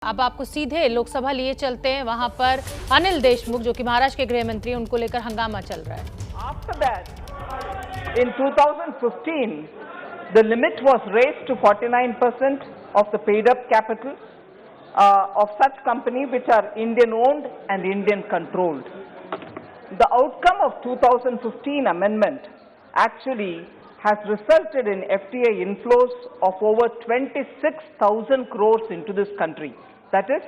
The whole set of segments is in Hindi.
अब आपको सीधे लोकसभा लिए चलते हैं। वहां पर अनिल देशमुख जो कि महाराष्ट्र के गृह मंत्री, उनको लेकर हंगामा चल रहा है। After that, in 2015, the limit was raised to 49% of the paid-up capital of such companies which are Indian-owned and Indian-controlled. The outcome of 2015 amendment actually has resulted in FDI inflows of over 26,000 crores into this country. That is,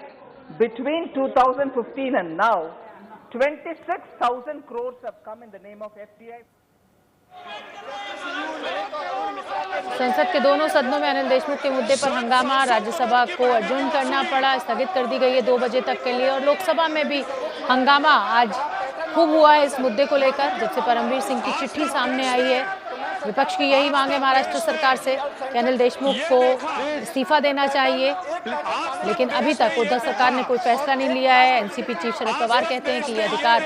between 2015 and now, 26,000 crores have come in the name of FDI. संसद के दोनों सदनों में अनिल देशमुख के मुद्दे पर हंगामा। राज्यसभा को अजूर्न करना पड़ा, स्थगित कर दी गई है 2 बजे तक के लिए। और लोकसभा में भी हंगामा आज खूब हुआ है इस मुद्दे को लेकर। जब से परमवीर सिंह की चिट्ठी सामने आई है, विपक्ष की यही मांग है महाराष्ट्र सरकार से कि अनिल देशमुख को इस्तीफा देना चाहिए, लेकिन अभी तक उद्धव सरकार ने कोई फैसला नहीं लिया है। एनसीपी चीफ शरद पवार कहते हैं कि ये अधिकार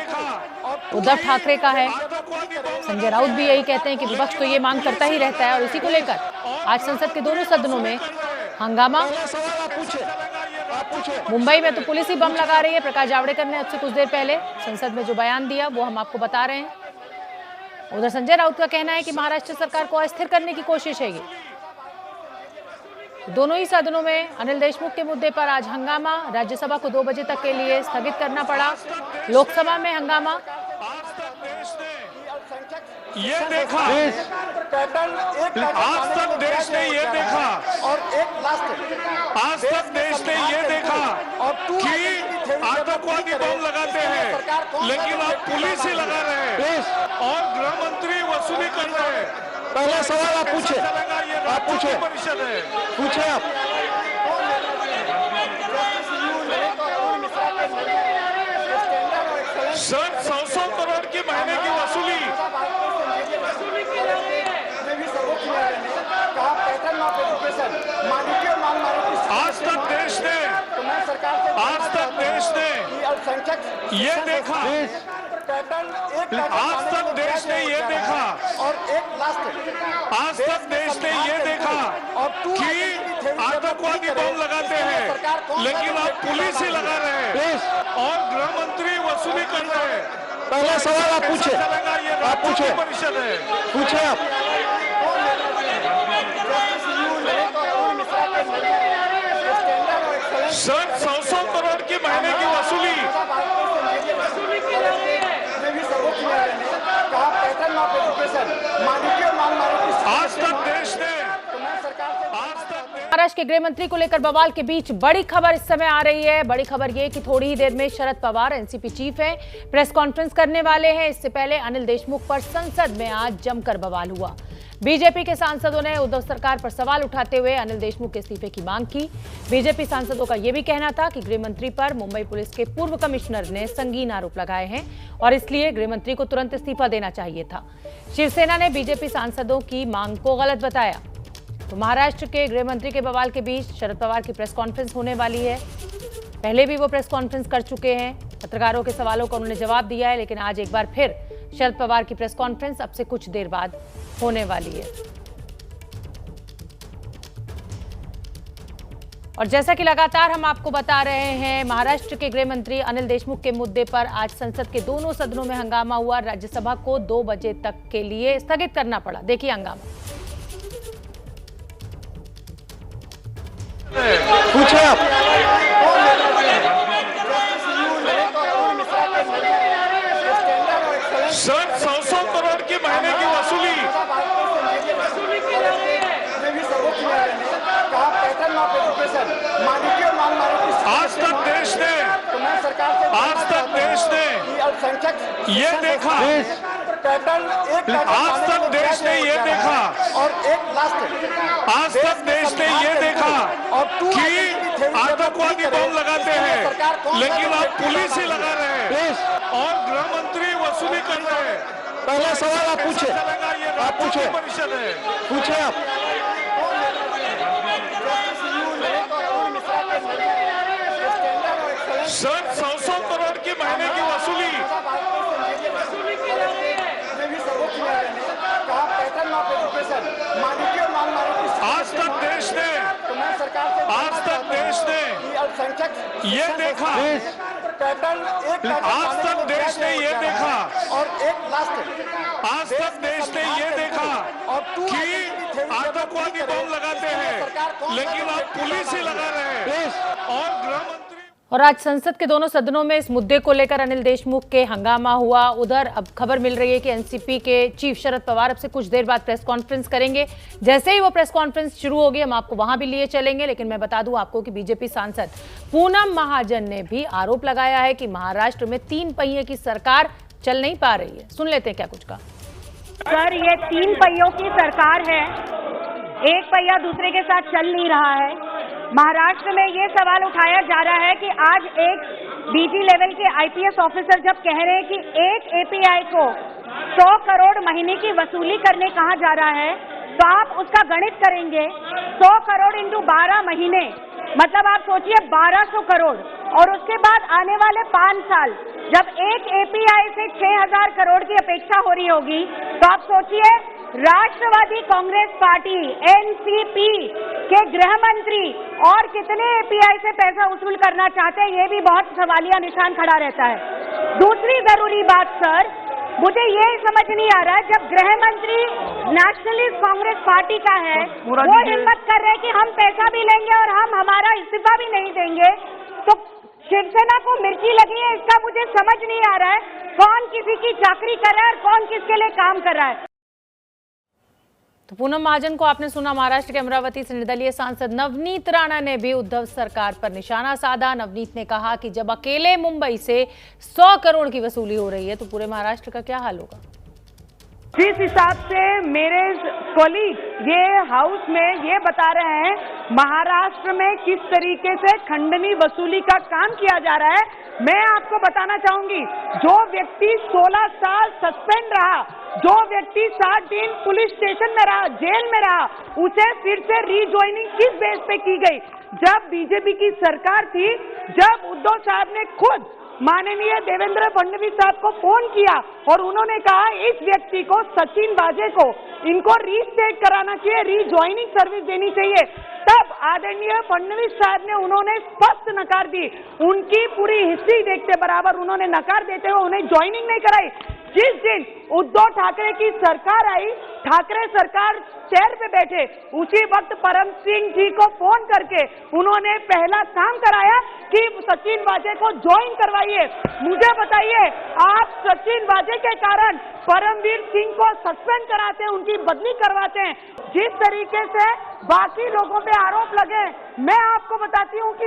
उद्धव ठाकरे का है। संजय राउत भी यही कहते हैं कि विपक्ष तो ये मांग करता ही रहता है। और इसी को लेकर आज संसद के दोनों सदनों में हंगामा। मुंबई में तो पुलिस ही बम लगा रही है। प्रकाश जावड़ेकर ने अब से कुछ देर पहले संसद में जो बयान दिया वो हम आपको बता रहे हैं। उधर संजय राउत का कहना है कि महाराष्ट्र सरकार को अस्थिर करने की कोशिश है ये। दोनों ही सदनों में अनिल देशमुख के मुद्दे पर आज हंगामा। राज्यसभा को 2 बजे तक के लिए स्थगित करना पड़ा। लोकसभा में हंगामा। ये देखा आज तक देश ने ये देखा और आज तक देश ने ये देखा कि आतंकवादी बम लगाते हैं, लेकिन अब पुलिस ही लगा रहे हैं और गृह मंत्री वसूली कर रहे हैं। पहला सवाल आप पूछे, आप पूछे, परिषद है, पूछे आप। सर 100 करोड़ की महीने की वसूली आज तक देश ने ये देखा, आज तक देश ने ये देखा आज तक देश ने ये देखा कि आतंकवादी बम लगाते हैं, लेकिन अब पुलिस ही लगा रहे हैं और गृह मंत्री वसूली कर रहे हैं। पहला सवाल आप पूछे, आप पूछे, परिषद है, पूछे आप। सर 100 करोड़ की महीने की वसूली आज तक देश ने महाराष्ट्र के गृह मंत्री को लेकर बवाल के बीच बड़ी खबर इस समय आ रही है। बड़ी खबर ये कि थोड़ी ही देर में शरद पवार एनसीपी चीफ हैं, प्रेस कॉन्फ्रेंस करने वाले हैं। इससे पहले अनिल देशमुख पर संसद में आज जमकर बवाल हुआ। बीजेपी के सांसदों ने उद्धव सरकार पर सवाल उठाते हुए अनिल देशमुख के इस्तीफे की मांग की। बीजेपी सांसदों का यह भी कहना था कि गृह मंत्री पर मुंबई पुलिस के पूर्व कमिश्नर ने संगीन आरोप लगाए हैं और इसलिए गृह मंत्री को तुरंत इस्तीफा देना चाहिए था। शिवसेना ने बीजेपी सांसदों की मांग को गलत बताया। तो महाराष्ट्र के गृह मंत्री के बवाल के बीच शरद पवार की प्रेस कॉन्फ्रेंस होने वाली है। पहले भी वो प्रेस कॉन्फ्रेंस कर चुके हैं, पत्रकारों के सवालों का उन्होंने जवाब दिया है, लेकिन आज एक बार फिर शरद पवार की प्रेस कॉन्फ्रेंस अब से कुछ देर बाद होने वाली है। और जैसा कि लगातार हम आपको बता रहे हैं, महाराष्ट्र के गृह मंत्री अनिल देशमुख के मुद्दे पर आज संसद के दोनों सदनों में हंगामा हुआ। राज्यसभा को 2 बजे तक के लिए स्थगित करना पड़ा। देखिए हंगामा। पूछे आप। सर 100 करोड़ की महीने की वसूली आज तक देश ने ये देखा आज तक देश ने ये देखा आज तक देश ने ये देखा कि आतंकवादी बम लगाते हैं, लेकिन अब पुलिस ही लगा रहे हैं और गृह मंत्री वसूली कर रहे हैं। पहला सवाल आप पूछे, आप पूछे, परिषद है, पूछे आप। सर 100 करोड़ की महीने की वसूली आज तक देश ने ये देखा, आज तक देश ने ये देखा, और एक लास्ट आज तक देश ने ये देखा कि आतंकवादी बम लगाते हैं, लेकिन अब पुलिस ही लगा रहे हैं। और गृह मंत्री और आज संसद के दोनों सदनों में इस मुद्दे को लेकर अनिल देशमुख के हंगामा हुआ। उधर अब खबर मिल रही है कि एनसीपी के चीफ शरद पवार अब से कुछ देर बाद प्रेस कॉन्फ्रेंस करेंगे। जैसे ही वो प्रेस कॉन्फ्रेंस शुरू होगी हम आपको वहां भी लिए चलेंगे। लेकिन मैं बता दूं आपको कि बीजेपी सांसद पूनम महाजन ने भी आरोप लगाया है कि महाराष्ट्र में 3 पहिए की सरकार चल नहीं पा रही है। सुन लेते हैं क्या कुछ कहा। सर, ये 3 पहियों की सरकार है, एक पहिया दूसरे के साथ चल नहीं रहा है। महाराष्ट्र में ये सवाल उठाया जा रहा है कि आज एक डीजी लेवल के आईपीएस ऑफिसर जब कह रहे हैं कि एक एपीआई को 100 करोड़ महीने की वसूली करने कहा जा रहा है, तो आप उसका गणित करेंगे 100 करोड़ इंटू 12 महीने, मतलब आप सोचिए 1200 करोड़। और उसके बाद आने वाले 5 साल जब एक एपीआई से 6000 करोड़ की अपेक्षा हो रही होगी, तो आप सोचिए राष्ट्रवादी कांग्रेस पार्टी एनसीपी के गृह मंत्री और कितने एपीआई से पैसा वसूल करना चाहते हैं, ये भी बहुत सवालिया निशान खड़ा रहता है। दूसरी जरूरी बात सर, मुझे ये समझ नहीं आ रहा है, जब गृह मंत्री नेशनलिस्ट कांग्रेस पार्टी का है, वो हिम्मत कर रहे हैं कि हम पैसा भी लेंगे और हम हमारा इस्तीफा भी नहीं देंगे, तो शिवसेना को मिर्ची लगी है, इसका मुझे समझ नहीं आ रहा है। कौन किसी की चाकरी कर रहा है और कौन किसके लिए काम कर रहा है। तो पूनम महाजन को आपने सुना। महाराष्ट्र के अमरावती से निर्दलीय सांसद नवनीत राणा ने भी उद्धव सरकार पर निशाना साधा। नवनीत ने कहा कि जब अकेले मुंबई से 100 करोड़ की वसूली हो रही है तो पूरे महाराष्ट्र का क्या हाल होगा। जिस हिसाब से मेरे कॉलीग ये हाउस में ये बता रहे हैं महाराष्ट्र में किस तरीके से खंडनी वसूली का काम किया जा रहा है, मैं आपको बताना चाहूंगी, जो व्यक्ति 16 साल सस्पेंड रहा, जो व्यक्ति 60 दिन पुलिस स्टेशन में रहा, जेल में रहा, उसे फिर से रीज्वाइनिंग किस बेस पे की गई। जब बीजेपी की सरकार थी, जब उद्धव साहब ने खुद माननीय देवेंद्र फडणवीस साहब को फोन किया और उन्होंने कहा इस व्यक्ति को, सचिन वाजे को, इनको रीस्टेट कराना चाहिए, रीज्वाइनिंग सर्विस देनी चाहिए, तब आदरणीय फडणवीस साहब ने उन्होंने स्पष्ट नकार दी। उनकी पूरी हिस्ट्री देखते बराबर उन्होंने नकार देते हुए उन्हें ज्वाइनिंग नहीं कराई। जिस दिन उद्धव ठाकरे की सरकार आई, ठाकरे सरकार चेयर पे बैठे, उसी वक्त परम सिंह जी को फोन करके उन्होंने पहला काम कराया कि सचिन वाजे को ज्वाइन करवाइए। मुझे बताइए, आप सचिन वाजे के कारण परमवीर सिंह को सस्पेंड कराते हैं, उनकी बदली करवाते हैं। जिस तरीके से बाकी लोगों पे आरोप लगे, मैं आपको बताती हूँ कि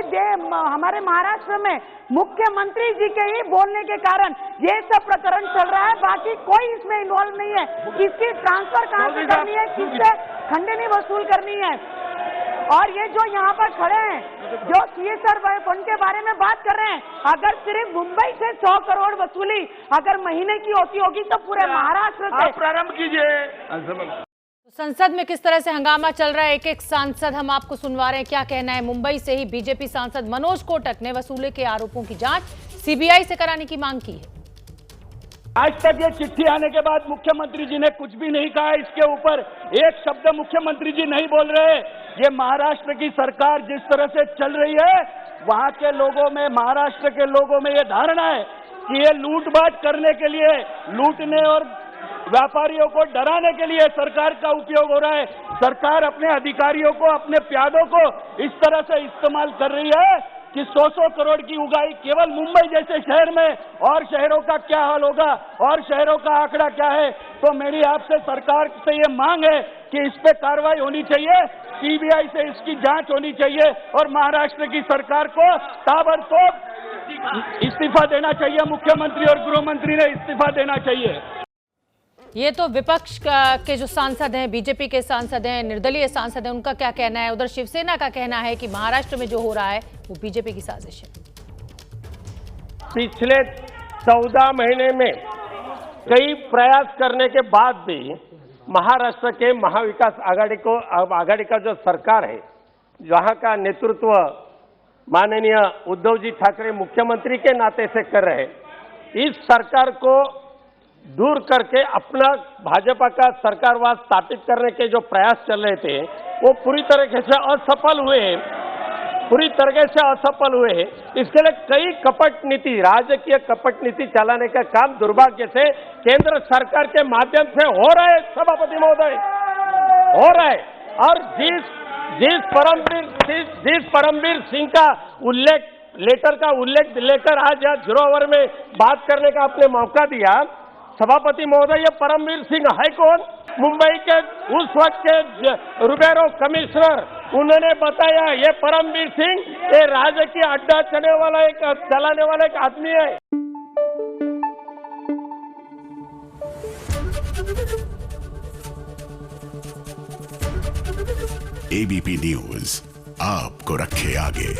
हमारे महाराष्ट्र में मुख्यमंत्री जी के ही बोलने के कारण ये सब प्रकरण चल रहा है, बाकी कोई इसमें इन्वॉल्व नहीं है। किसकी ट्रांसफर कहाँ से करनी है, किससे खंडनी वसूल करनी है। और ये जो यहाँ पर खड़े हैं, जो सीएसआर फंड के बारे में बात कर रहे हैं, अगर सिर्फ मुंबई से 100 करोड़ वसूली अगर महीने की होती होगी तो पूरे महाराष्ट्र से प्रारंभ कीजिए। संसद में किस तरह से हंगामा चल रहा है, एक एक सांसद हम आपको सुनवा रहे हैं क्या कहना है। मुंबई से ही बीजेपी सांसद मनोज कोटक ने वसूली के आरोपों की जांच सीबीआई से कराने की मांग की है। आज तक ये चिट्ठी आने के बाद मुख्यमंत्री जी ने कुछ भी नहीं कहा, इसके ऊपर एक शब्द मुख्यमंत्री जी नहीं बोल रहे। ये महाराष्ट्र की सरकार जिस तरह से चल रही है, वहां के लोगों में, महाराष्ट्र के लोगों में ये धारणा है कि ये लूटपाट करने के लिए, लूटने और व्यापारियों को डराने के लिए सरकार का उपयोग हो रहा है। सरकार अपने अधिकारियों को, अपने प्यादों को इस तरह से इस्तेमाल कर रही है कि 100 करोड़ की उगाई केवल मुंबई जैसे शहर में, और शहरों का क्या हाल होगा, और शहरों का आंकड़ा क्या है। तो मेरी आपसे सरकार से ये मांग है कि इस पे कार्रवाई होनी चाहिए, सीबीआई से इसकी जांच होनी चाहिए और महाराष्ट्र की सरकार को ताबड़तोड़ इस्तीफा देना चाहिए। मुख्यमंत्री और गृह मंत्री ने इस्तीफा देना चाहिए। ये तो विपक्ष के जो सांसद हैं, बीजेपी के सांसद हैं, निर्दलीय सांसद हैं, उनका क्या कहना है। उधर शिवसेना का कहना है कि महाराष्ट्र में जो हो रहा है वो बीजेपी की साजिश है। पिछले 14 महीने में कई प्रयास करने के बाद भी महाराष्ट्र के महाविकास आघाड़ी का जो सरकार है, जहां का नेतृत्व माननीय उद्धव जी ठाकरे मुख्यमंत्री के नाते से कर रहे हैं, इस सरकार को दूर करके अपना भाजपा का सरकारवाद स्थापित करने के जो प्रयास चल रहे थे वो पूरी तरीके से असफल हुए, इसके लिए कई कपट नीति, राजकीय कपट नीति चलाने का काम दुर्भाग्य से केंद्र सरकार के माध्यम से हो रहा है सभापति महोदय, हो रहा है। और जिस परमवीर सिंह का लेटर का उल्लेख लेकर आज यहाँ धरोहर में बात करने का आपने मौका दिया, सभापति महोदय, ये परमवीर सिंह है कौन? मुंबई के उस वक्त के रुबेरो कमिश्नर, उन्होंने बताया ये परमवीर सिंह ये राजकीय अड्डा चलाने वाला एक आदमी है। एबीपी न्यूज आपको रखे आगे।